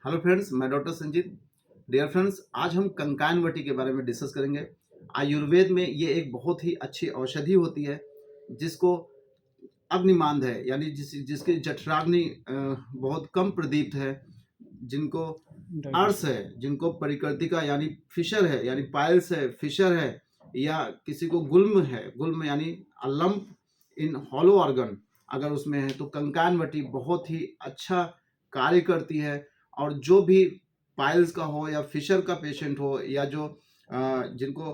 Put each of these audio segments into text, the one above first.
Hello friends, मैं doctor Sanjeet. Dear friends, आज हम कंकायनवटी के बारे में डिस्कस करेंगे। आयुर्वेद में ये एक बहुत ही अच्छी औषधि होती है जिसको अग्निमांद है, यानी जिसकी जठराग्नि बहुत कम प्रदीप्त है, जिनको अर्श है, जिनको परिकर्तिका यानी फिशर है, यानी पाइल्स है, फिशर है, या किसी को गुल्म है, गुल्म यानी लंप इन हॉलो ऑर्गन अगर उसमें है, तो कंकायनवटी बहुत ही अच्छा कार्य करती है। और जो भी पाइल्स का हो या फिशर का पेशेंट हो, या जो जिनको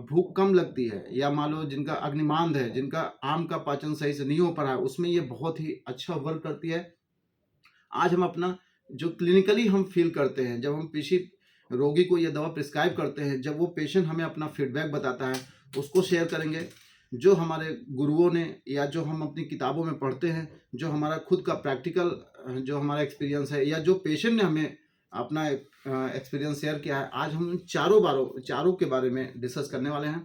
भूख कम लगती है, या मान लो जिनका अग्निमांद है, जिनका आम का पाचन सही से नहीं हो पा रहा है, उसमें ये बहुत ही अच्छा वर्क करती है। आज हम अपना जो क्लिनिकली हम फील करते हैं, जब हम किसी रोगी को ये दवा प्रिस्क्राइब करते हैं, जब वो पेशेंट हमें अपना फीडबैक बताता है, उसको शेयर करेंगे। जो हमारे गुरुओं ने या जो हम अपनी किताबों में पढ़ते हैं, जो हमारा खुद का प्रैक्टिकल जो हमारा एक्सपीरियंस है, या जो पेशेंट ने हमें अपना एक्सपीरियंस शेयर किया है, आज हम चारों के बारे में डिस्कस करने वाले हैं।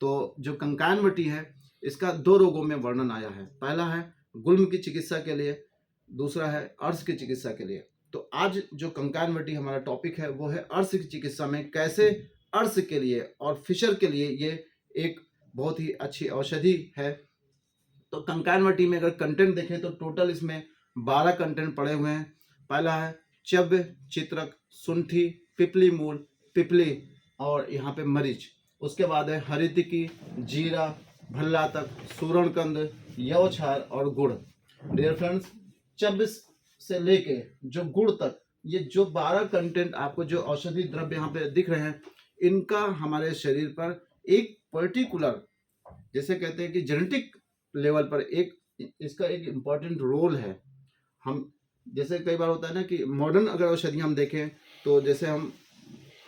तो जो कंकायनवटी है, इसका 2 रोगों में वर्णन आया है। पहला है गुल्म की चिकित्सा के लिए, दूसरा है अर्श की चिकित्सा के लिए। तो आज जो कंकायनवटी हमारा टॉपिक है वो है अर्श की चिकित्सा में कैसे अर्श के लिए और फिशर के लिए ये एक बहुत ही अच्छी औषधि है। तो कंकायनवटी में अगर कंटेंट देखें तो टोटल इसमें 12 कंटेंट पड़े हुए हैं। पहला है चव्य, चित्रक, सुंठी, पिपली मूल, पिपली और यहाँ पे मरीच। उसके बाद है हरितिकी, जीरा, भल्लातक, सूरणकंद, यवछार और गुड़। डियर फ्रेंड्स, चव्य से लेके जो गुड़ तक, ये जो 12 कंटेंट आपको जो औषधि द्रव्य यहाँ पे दिख रहे हैं, इनका हमारे शरीर पर एक पर्टिकुलर, जैसे कहते हैं कि जेनेटिक लेवल पर एक इसका एक इम्पॉर्टेंट रोल है। हम जैसे कई बार होता है ना कि मॉडर्न अगर औषधि हम देखें, तो जैसे हम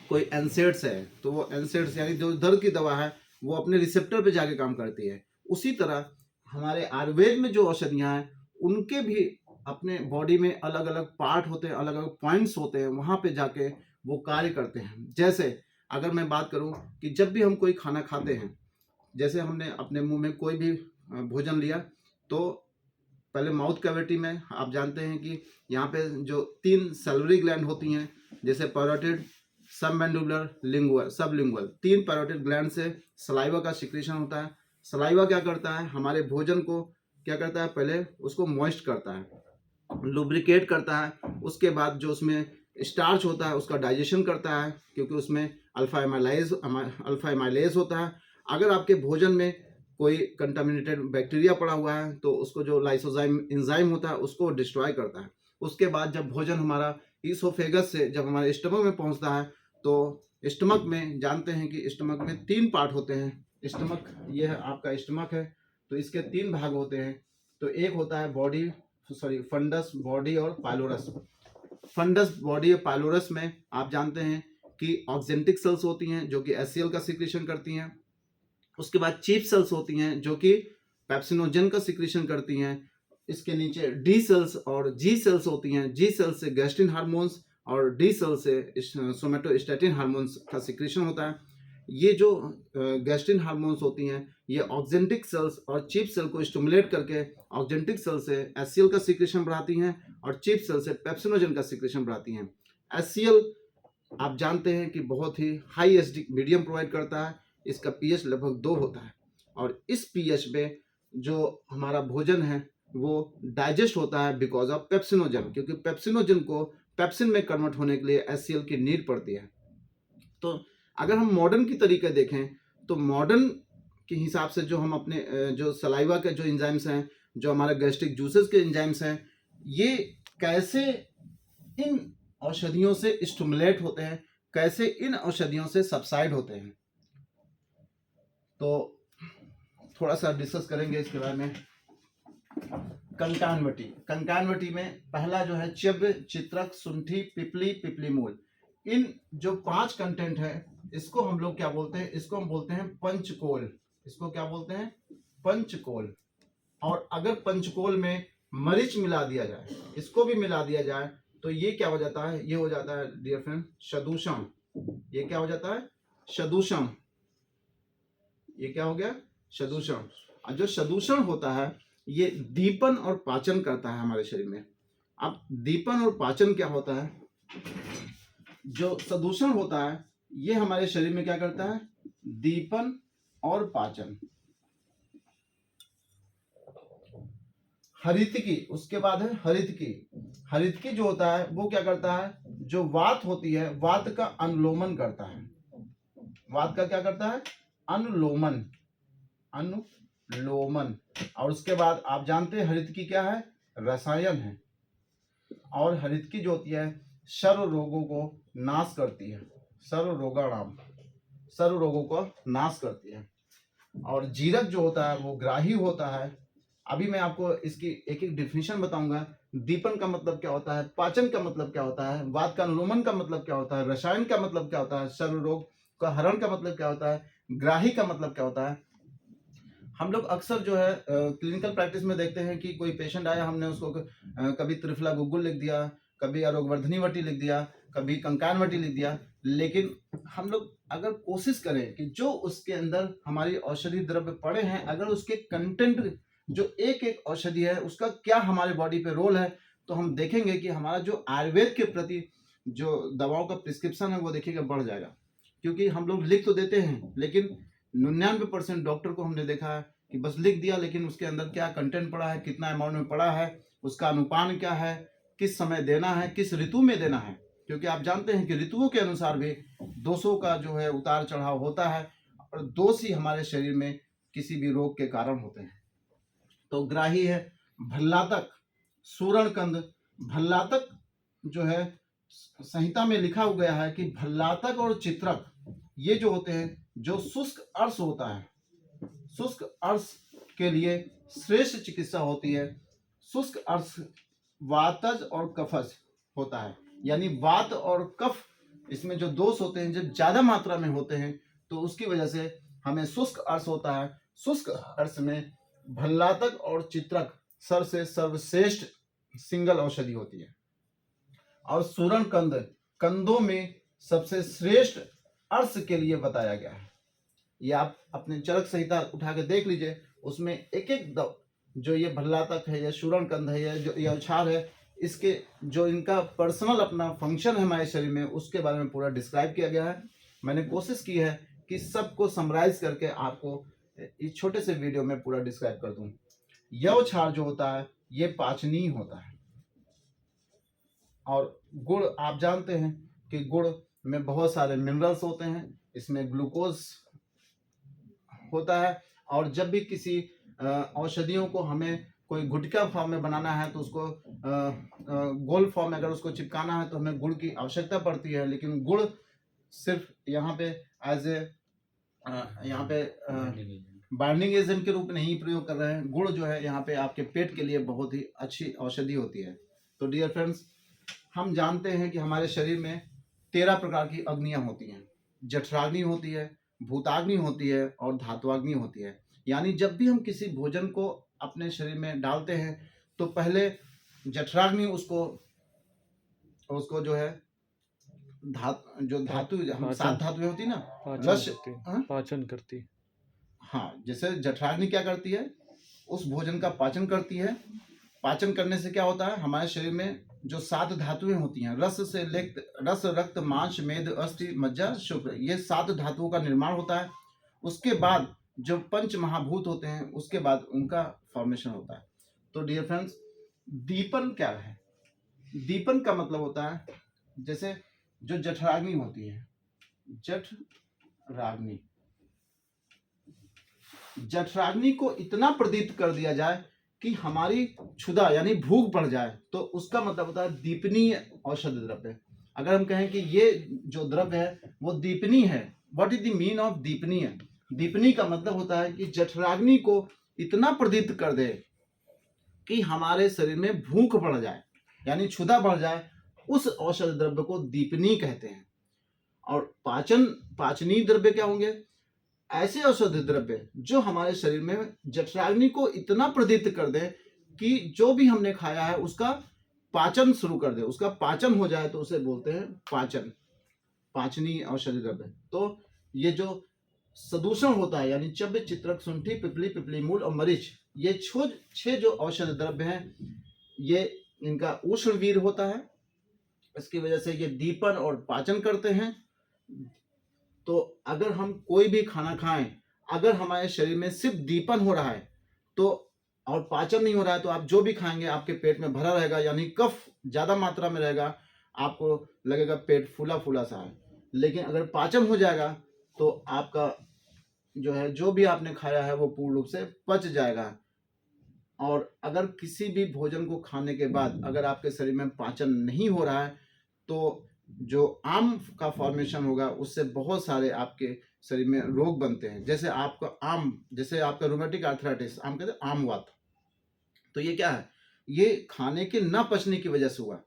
कोई एनसेड्स है, तो वो एनसेड्स यानी जो दर्द की दवा है, वो अपने रिसेप्टर पे जाके काम करती है। उसी तरह हमारे आयुर्वेद में जो औषधियाँ हैं, उनके भी अपने बॉडी में अलग अलग पार्ट होते हैं, अलग अलग पॉइंट्स होते हैं, वहाँ पे जाके वो कार्य करते हैं। जैसे अगर मैं बात करूँ कि जब भी हम कोई खाना खाते हैं, जैसे हमने अपने मुंह में कोई भी भोजन लिया, तो पहले माउथ कैविटी में आप जानते हैं कि यहाँ पे जो 3 सैलिवरी ग्लैंड होती हैं, जैसे parotid, submandibular, lingual, sublingual, 3 parotid gland से सलाइवा का सिक्रेशन होता है। सलाइवा क्या करता है, हमारे भोजन को क्या करता है, पहले उसको मॉइस्ट करता है, लुब्रिकेट करता है। उसके बाद जो उसमें स्टार्च होता है उसका डाइजेशन करता है, क्योंकि उसमें अल्फा एमाइलेज होता है। अगर आपके भोजन में कोई कंटामिनेटेड बैक्टीरिया पड़ा हुआ है, तो उसको जो लाइसोजाइम एंजाइम होता है उसको डिस्ट्रॉय करता है। उसके बाद जब भोजन हमारा ईसोफेगस से जब हमारे स्टमक में पहुंचता है, तो स्टमक में जानते हैं कि स्टमक में 3 पार्ट होते हैं। स्टमक, ये है आपका स्टमक है, तो इसके 3 भाग होते हैं। तो एक होता है फंडस, बॉडी और पाइलोरस। फंडस, बॉडी और पाइलोरस में आप जानते हैं कि ऑक्जेंटिक सेल्स होती हैं जो कि एचसीएल का सिक्रेशन करती हैं। उसके बाद चीफ सेल्स होती हैं जो कि पेप्सिनोजन का सिक्रेशन करती हैं। इसके नीचे डी सेल्स और जी सेल्स होती हैं। जी सेल्स से गैस्ट्रिन हार्मोन्स और डी सेल से सोमेटोस्टैटिन हार्मोन्स का सिक्रेशन होता है। ये जो गैस्ट्रिन हार्मोन्स होती हैं, ये ऑक्जेंटिक सेल्स और चीफ सेल को स्टिमुलेट करके ऑक्जेंटिक सेल से एचसीएल का सिक्रेशन बढ़ाती हैं और चीफ सेल से पेप्सिनोजन का सिक्रेशन बढ़ाती हैं। एचसीएल आप जानते हैं कि बहुत ही हाई एसिडिक मीडियम प्रोवाइड करता है। इसका पीएच लगभग 2 होता है, और इस पीएच में जो हमारा भोजन है वो डाइजेस्ट होता है बिकॉज ऑफ पेप्सिनोजन, क्योंकि पेप्सिनोजन को पेप्सिन में कन्वर्ट होने के लिए एचसीएल की नीड पड़ती है। तो अगर हम मॉडर्न की तरीके देखें, तो मॉडर्न के हिसाब से जो हम अपने जो सलाइवा के जो एंजाइम्स हैं, जो हमारे गैस्ट्रिक जूसेस के एंजाइम्स हैं, ये कैसे इन औषधियों से स्टिमुलेट होते हैं, कैसे इन औषधियों से सबसाइड होते हैं, तो थोड़ा सा डिस्कस करेंगे इसके बारे में। कंकायनवटी में पहला जो है चव्य, चित्रक, सुंठी, पिपली, पिपली मूल। इन जो 5 कंटेंट है, इसको हम लोग क्या बोलते हैं, इसको हम बोलते हैं पंचकोल। इसको क्या बोलते हैं, पंचकोल। और अगर पंचकोल में मरीच मिला दिया जाए, इसको भी मिला दिया जाए, तो ये क्या हो जाता है, ये हो जाता है डियर फ्रेंड शदूषण। ये क्या हो जाता है, शदूषण। ये क्या हो गया, शदूषण। और जो शदूषण होता है, ये दीपन और पाचन करता है हमारे शरीर में। अब दीपन और पाचन क्या होता है, जो सदूषण होता है ये हमारे शरीर में क्या करता है, दीपन और पाचन। हरितकी, उसके बाद है हरितकी। हरितकी जो होता है वो क्या करता है, जो वात होती है वात का अनुलोमन करता है। वात का क्या करता है, अनुलोमन, अनुलोमन। और उसके बाद आप जानते हैं हरितकी क्या है, रसायन है। और हरितकी जो होती है सर्व रोगों को नाश करती है, सर्व रोगाणाम, सर्व रोगों को नाश करती है। और जीरक जो होता है वो ग्राही होता है। अभी मैं आपको इसकी एक एक डिफिनेशन बताऊंगा। दीपन का मतलब क्या होता है, पाचन का मतलब क्या होता है, वात का अनुलोमन का मतलब क्या होता है, रसायन का मतलब क्या होता है, सर्व रोग का हरण का मतलब क्या होता है, ग्राही का मतलब क्या होता है। हम लोग अक्सर जो है क्लिनिकल प्रैक्टिस में देखते हैं कि कोई पेशेंट आया, हमने उसको कभी त्रिफला गुग्गुल लिख दिया, कभी आरोग्यवर्धनी वटी लिख दिया, कभी कंकान वटी लिख दिया। लेकिन हम लोग अगर कोशिश करें कि जो उसके अंदर हमारी औषधि द्रव्य पड़े हैं, अगर उसके कंटेंट जो एक एक औषधि है उसका क्या हमारे बॉडी पे रोल है, तो हम देखेंगे कि हमारा जो आयुर्वेद के प्रति जो दवाओं का प्रिस्क्रिप्शन है वो देखिएगा बढ़ जाएगा। क्योंकि हम लोग लिख तो देते हैं, लेकिन 99% डॉक्टर को हमने देखा है कि बस लिख दिया, लेकिन उसके अंदर क्या कंटेंट पड़ा है, कितना अमाउंट में पड़ा है, उसका अनुपान क्या है, किस समय देना है, किस ऋतु में देना है। क्योंकि आप जानते हैं कि ऋतुओं के अनुसार भी दोषों का जो है उतार चढ़ाव होता है, और दोष ही हमारे शरीर में किसी भी रोग के कारण होते हैं। तो ग्राही है भल्लातक, सूरणकंद। भल्लातक जो है संहिता में लिखा हो गया है कि भल्लातक और चित्रक ये जो होते हैं, जो शुष्क अर्श होता है, शुष्क अर्श के लिए श्रेष्ठ चिकित्सा होती है। शुष्क अर्श वातज और कफज होता है, यानी वात और कफ इसमें जो दोष होते हैं जब ज्यादा मात्रा में होते हैं तो उसकी वजह से हमें शुष्क अर्श होता है। शुष्क अर्श में भल्लातक और चित्रक सर से सर्वश्रेष्ठ सिंगल औषधि होती है। और सूरण कंद कंदों में सबसे श्रेष्ठ अर्श के लिए बताया गया है। ये आप अपने चरक संहिता उठा के देख लीजिए, उसमें एक एक जो ये भल्लातक है या सूरण कंद है या जो ये औछार है, इसके जो इनका पर्सनल अपना फंक्शन है हमारे शरीर में उसके बारे में पूरा डिस्क्राइब किया गया है। मैंने कोशिश की है कि सबको समराइज करके आपको इस छोटे से वीडियो में पूरा डिस्क्राइब कर दूं। यह औछार जो होता है ये पाचनीय होता है। और गुड़ आप जानते हैं कि गुड़ में बहुत सारे मिनरल्स होते हैं, इसमें ग्लूकोज होता है। और जब भी किसी औषधियों को हमें कोई गुटखा फॉर्म में बनाना है तो उसको गोल फॉर्म में अगर उसको चिपकाना है तो हमें गुड़ की आवश्यकता पड़ती है। लेकिन गुड़ सिर्फ यहाँ पे एज ए यहाँ पे बाइंडिंग एजेंट के रूप में नहीं प्रयोग कर रहे हैं। गुड़ जो है यहाँ पे आपके पेट के लिए बहुत ही अच्छी औषधि होती है। तो डियर फ्रेंड्स, हम जानते हैं कि हमारे शरीर में 13 प्रकार की अग्नियां होती हैं। जठराग्नि होती है, भूताग्नि होती है और धात्वाग्नि होती है। यानी जब भी हम किसी भोजन को अपने शरीर में डालते हैं तो पहले जठराग्नि उसको जो है जो धातु हम 7 धातुएं होती ना, रस पाचन करती। हाँ, जैसे जठराग्नि क्या करती है, उस भोजन का पाचन करती है। पाचन करने से क्या होता है, हमारे शरीर में जो 7 धातुएं होती हैं, रस रक्त मांस मेद अस्थि मज्जा शुक्र, ये 7 धातुओं का निर्माण होता है। उसके बाद जो पंच महाभूत होते हैं उसके बाद उनका फॉर्मेशन होता है। तो डियर फ्रेंड्स, दीपन क्या है, दीपन का मतलब होता है जैसे जो जठराग्नि होती है, जठराग्नि, जठराग्नि को इतना प्रदीप्त कर दिया जाए कि हमारी क्षुधा यानी भूख बढ़ जाए, तो उसका मतलब होता है दीपनीय औषधि द्रव्य। अगर हम कहें कि ये जो द्रव्य है वो दीपनीय है, what is the mean of दीपनीय? दीपनीय का मतलब होता है कि जठराग्नि को इतना प्रदीप्त कर दे कि हमारे शरीर में भूख बढ़ जाए यानी क्षुधा बढ़ जाए, उस औषधि द्रव्य को दीपनीय कहते हैं। और पाचनीय द्रव्य क्या होंगे? ऐसे औषधि द्रव्य जो हमारे शरीर में जठराग्नि को इतना प्रदीप्त कर दे कि जो भी हमने खाया है उसका पाचन शुरू कर दे, उसका पाचन हो जाए, तो उसे बोलते हैं पाचन, पाचनीय औषधि द्रव्य। तो ये जो सदूषण होता है यानी चव्य चित्रक शुंठी पिपली पिपली मूल और मरीच, ये 6 जो औषधि द्रव्य हैं, ये इनका उष्ण वीर होता है, इसकी वजह से ये दीपन और पाचन करते हैं। तो अगर हम कोई भी खाना खाएं, अगर हमारे शरीर में सिर्फ दीपन हो रहा है तो और पाचन नहीं हो रहा है, तो आप जो भी खाएंगे आपके पेट में भरा रहेगा, यानी कफ ज्यादा मात्रा में रहेगा, आपको लगेगा पेट फूला फूला सा है। लेकिन अगर पाचन हो जाएगा तो आपका जो है, जो भी आपने खाया है वो पूर्ण रूप से पच जाएगा। और अगर किसी भी भोजन को खाने के बाद अगर आपके शरीर में पाचन नहीं हो रहा है, तो जो आम का फॉर्मेशन होगा उससे बहुत सारे आपके शरीर में रोग बनते हैं। जैसे आपका रूमेटिक आर्थराइटिस, आम कहते हैं आम वात। तो ये क्या है, ये खाने के न पचने की वजह से हुआ।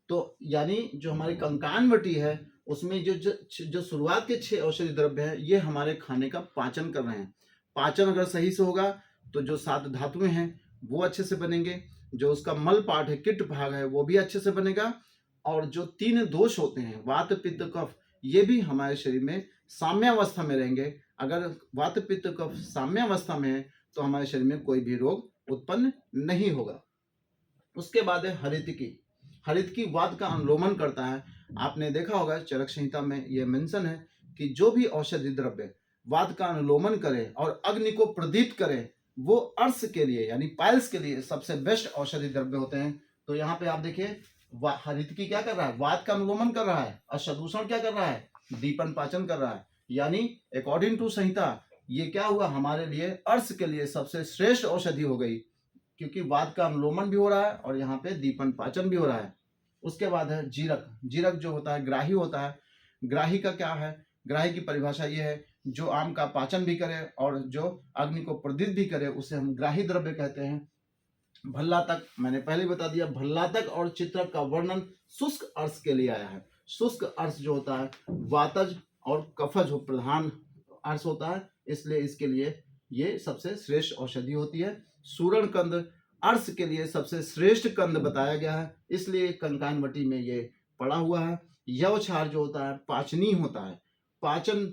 तो यानी जो हमारी कंकानवटी है उसमें जो शुरुआत के 6 औषधि द्रव्य हैं, ये हमारे खाने का पाचन कर रहे हैं। पाचन अगर सही से होगा तो जो 7 धातुएं हैं वो अच्छे से बनेंगे, जो उसका मल पार्ट है, किट भाग है, वो भी अच्छे से बनेगा। और जो 3 दोष होते हैं, वात पित्त कफ, ये भी हमारे शरीर में साम्यावस्था में रहेंगे। अगर वात पित्त कफ साम्यावस्था में है तो हमारे शरीर में कोई भी रोग उत्पन्न नहीं होगा। उसके बाद है हरितकी। हरितकी वात का अनुलोमन करता है। आपने देखा होगा चरक संहिता में यह मेंशन है कि जो भी औषधि द्रव्य वात का अनुलोमन करे और अग्नि को प्रदीप्त करे, वो अर्श के लिए यानी पाइल्स के लिए सबसे बेस्ट औषधि द्रव्य होते हैं। तो यहाँ पे आप देखिए, हरितकी क्या कर रहा है, वात का अनुलोमन कर रहा है, और सदूषण क्या कर रहा है, दीपन पाचन कर रहा है। यानी अकॉर्डिंग टू संहिता ये क्या हुआ, हमारे लिए अर्श के लिए सबसे श्रेष्ठ औषधि हो गई, क्योंकि वात का अनुलोमन भी हो रहा है और यहाँ पे दीपन पाचन भी हो रहा है। उसके बाद है जीरक। जीरक जो होता है ग्राही होता है। ग्राही का क्या है, ग्राही की परिभाषा ये है, जो आम का पाचन भी करे और जो अग्नि को प्रदीप्त भी करे, उसे हम ग्राही द्रव्य कहते हैं। भल्ला तक, मैंने पहले बता दिया, भल्ला तक और चित्रक का वर्णन शुष्क अर्श के लिए आया है। शुष्क अर्श जो होता है वातज और कफज प्रधान अर्श होता है, इसलिए इसके लिए ये सबसे श्रेष्ठ औषधि होती है। सूरण कंद अर्श के लिए सबसे श्रेष्ठ कंद बताया गया है, इसलिए कंकानवटी में ये पड़ा हुआ है। यवछार जो होता है पाचनी होता है, पाचन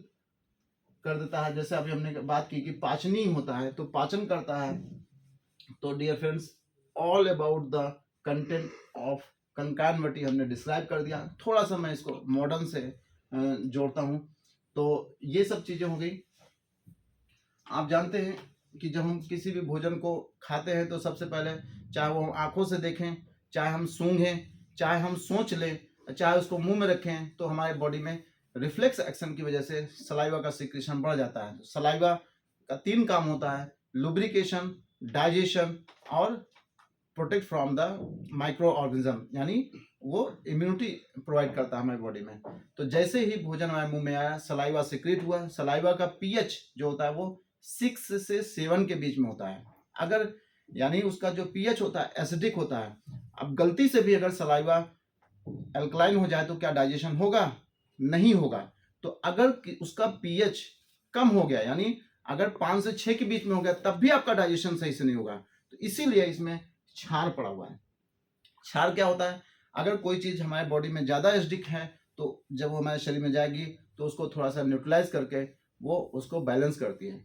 कर देता है। जैसे अभी हमने बात की कि पाचनी होता है तो पाचन करता है। तो dear friends, all about the content of कंकानवटी हमने डिस्क्राइब कर दिया। थोड़ा सा मैं इसको मॉडर्न से जोड़ता हूँ। तो ये सब चीजें हो गई। आप जानते हैं कि जब हम किसी भी भोजन को खाते हैं तो सबसे पहले, चाहे वो हम आंखों से देखें, चाहे हम सूंघें, चाहे हम सोच लें, चाहे उसको मुंह में रखें, तो हमारे बॉडी में रिफ्लेक्स एक्शन की वजह से सलाइवा का सिक्रेशन बढ़ जाता है। सलाइवा का 3 काम होता है, लुब्रिकेशन, डाइजेशन और protect from the micro organism, यानी वो इम्यूनिटी प्रोवाइड करता है हमारी बॉडी में। तो जैसे ही भोजन हमारे मुंह में आया, सलाइवा सिक्रेट हुआ। सलाइवा का पीएच जो होता है वो 6 से 7 के बीच में होता है। अगर यानी उसका जो पीएच होता है एसिडिक होता है। अब गलती से भी अगर सलाइवा अल्कलाइन हो जाए तो क्या डाइजेशन होगा? नहीं होगा। तो अगर उसका पीएच कम हो गया, यानी अगर 5 से 6 के बीच में हो गया, तब भी आपका डाइजेशन सही से नहीं होगा। तो इसीलिए इसमें क्षार पड़ा हुआ है। क्षार क्या होता है? अगर कोई चीज हमारे बॉडी में ज्यादा एसिडिक है तो जब वो हमारे शरीर में जाएगी तो उसको थोड़ा सा न्यूट्रलाइज करके वो उसको बैलेंस करती है।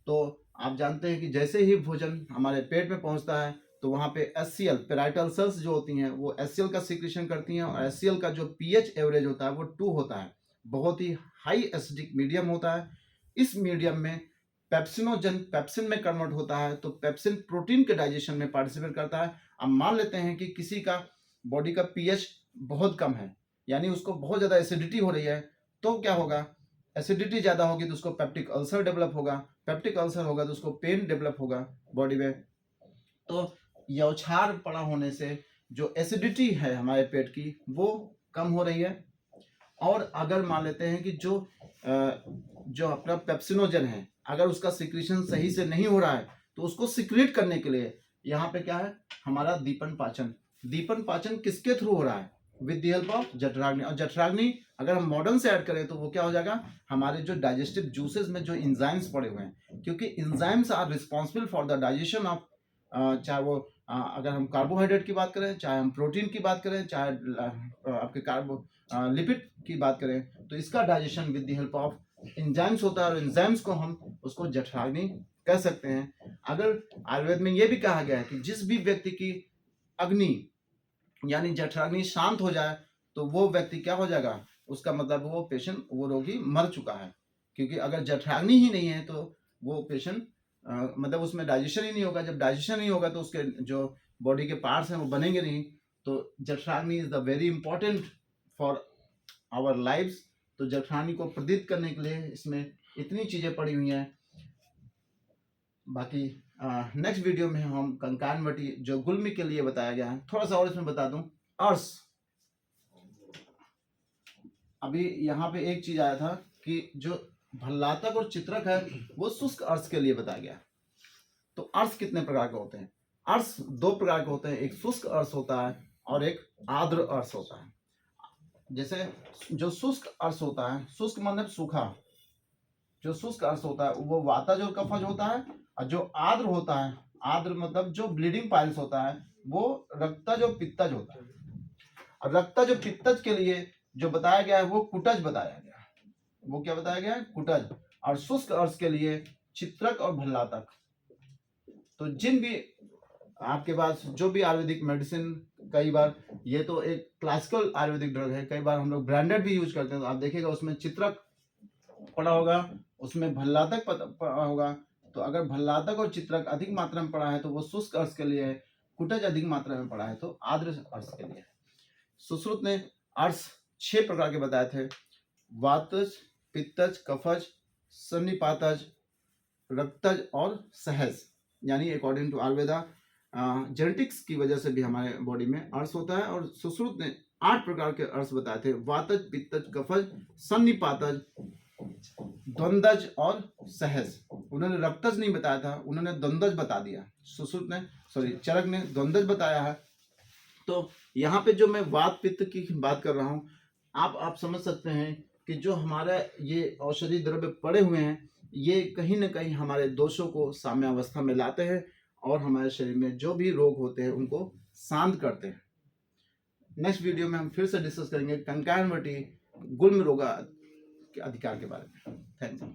तो आप जानते हैं कि जैसे ही भोजन हमारे पेट में पहुंचता है तो वहां पे एचसीएल, पेराइटल सेल्स जो होती हैं वो एचसीएल का सिक्रेशन करती हैं, और एचसीएल का जो पीएच एवरेज होता है वो 2 होता है, बहुत ही हाई एसिडिक मीडियम होता है। इस मीडियम में पेप्सिनोजन पेप्सिन में कन्वर्ट होता है, तो पेप्सिन प्रोटीन के डाइजेशन में पार्टिसिपेट करता है। अब मान लेते हैं कि किसी का बॉडी का पीएच बहुत कम है, यानी उसको बहुत ज्यादा एसिडिटी हो रही है, तो क्या होगा? एसिडिटी ज्यादा होगी तो उसको पेप्टिक अल्सर डेवलप होगा, पेप्टिक अल्सर होगा तो उसको पेन डेवलप होगा बॉडी में। तो यौछार पड़ा होने से जो एसिडिटी है हमारे पेट की वो कम हो रही है। और अगर मान लेते हैं कि जो अपना पेप्सिनोजन है, अगर उसका सिक्रीशन सही से नहीं हो रहा है तो उसको सिक्रीट करने के लिए यहाँ पे क्या है, हमारा दीपन पाचन। दीपन पाचन किसके थ्रू हो रहा है? विद द हेल्प ऑफ जठराग्नि। और जठराग्नि अगर हम मॉडर्न से ऐड करें तो वो क्या हो जाएगा, हमारे जो डाइजेस्टिव जूसेस में जो इंजाइम्स पड़े हुए हैं, क्योंकि enzymes are responsible for the digestion of, चाहे वो अगर हम कार्बोहाइड्रेट की बात करें, चाहे हम प्रोटीन की बात करें, चाहे आपके लिपिड की बात करें, तो इसका digestion with the help of enzymes होता है, और इंजाइम्स को हम उसको जठराग्नि कह सकते हैं। अगर आयुर्वेद में यह भी कहा गया है कि जिस भी व्यक्ति की अग्नि यानी जठराग्नि शांत हो जाए तो वो व्यक्ति क्या हो जाएगा, उसका मतलब वो पेशेंट, वो रोगी मर चुका है। क्योंकि अगर जठराग्नि ही नहीं है तो वो पेशेंट मतलब उसमें डाइजेशन ही नहीं होगा। जब डाइजेशन नहीं होगा तो उसके जो बॉडी के पार्ट्स हैं वो बनेंगे नहीं। तो जठराग्नि is the very important for our lifes. तो जठराग्नि को प्रदीप्त करने के लिए इसमें इतनी चीजें पड़ी हुई हैं। बाकी नेक्स्ट वीडियो में हम कंकानवटी जो गुल्मी के लिए बताया गया है, थोड़ा सा और इसमें बता दूं। अर्स, अभी यहाँ पे एक चीज आया था कि जो भल्लातक और चित्रक है वो शुष्क अर्स के लिए बताया गया। तो अर्स कितने प्रकार के होते हैं? अर्स दो प्रकार के होते हैं, एक शुष्क अर्स होता है और एक आर्द्र अर्स होता है। जैसे जो शुष्क अर्स होता है, शुष्क मतलब सूखा, जो शुष्क अर्स होता है वो वातज और कफज होता है। और जो आर्द्र होता है, आर्द्र मतलब जो ब्लीडिंग पाइल्स होता है, वो रक्तज और पित्तज होता है। और रक्तज और पित्तज के लिए जो बताया गया है वो कुटज बताया गया है। वो क्या बताया गया है? कुटज। और शुष्क अर्स के लिए चित्रक और भल्लातक। तो जिन भी आपके पास जो भी आयुर्वेदिक मेडिसिन, कई बार ये तो एक क्लासिकल आयुर्वेदिक ड्रग है, कई बार हम लोग ब्रांडेड भी यूज करते हैं, तो आप देखिएगा उसमें चित्रक पड़ा होगा, उसमें भल्लातक पड़ा होगा। तो अगर भल्लातक और चित्रक अधिक मात्रा में पड़ा है तो वो शुष्क अर्स के लिए है, कुटज अधिक मात्रा में पड़ा है तो आर्द्र अर्स के लिए है। सुश्रुत ने अर्स 6 प्रकार के बताए थे: वातज, पित्तज, कफज, सन्निपातज, रक्तज और सहज। यानी अकॉर्डिंग टू आयुर्वेदा, जेनेटिक्स की वजह से भी हमारे बॉडी में अर्स होता है। और सुश्रुत ने 8 प्रकार के अर्स बताए थे: वातज, पित्तज, कफज, सन्निपातज, द्वंद्वज और सहज। उन्होंने रक्तज नहीं बताया था, उन्होंने द्वंद्वज बता दिया। सुश्रुत ने, चरक ने द्वंद्वज बताया है। तो यहाँ पे जो मैं वात पित्त की बात कर रहा हूँ, आप समझ सकते हैं कि जो हमारा ये औषधि द्रव्य पड़े हुए हैं, ये कहीं ना कहीं हमारे दोषों को साम्यावस्था में लाते हैं और हमारे शरीर में जो भी रोग होते हैं उनको शांत करते हैं। नेक्स्ट वीडियो में हम फिर से डिस्कस करेंगे कंकायनवटी गुल्म रोग के अधिकार के बारे में। Thank you.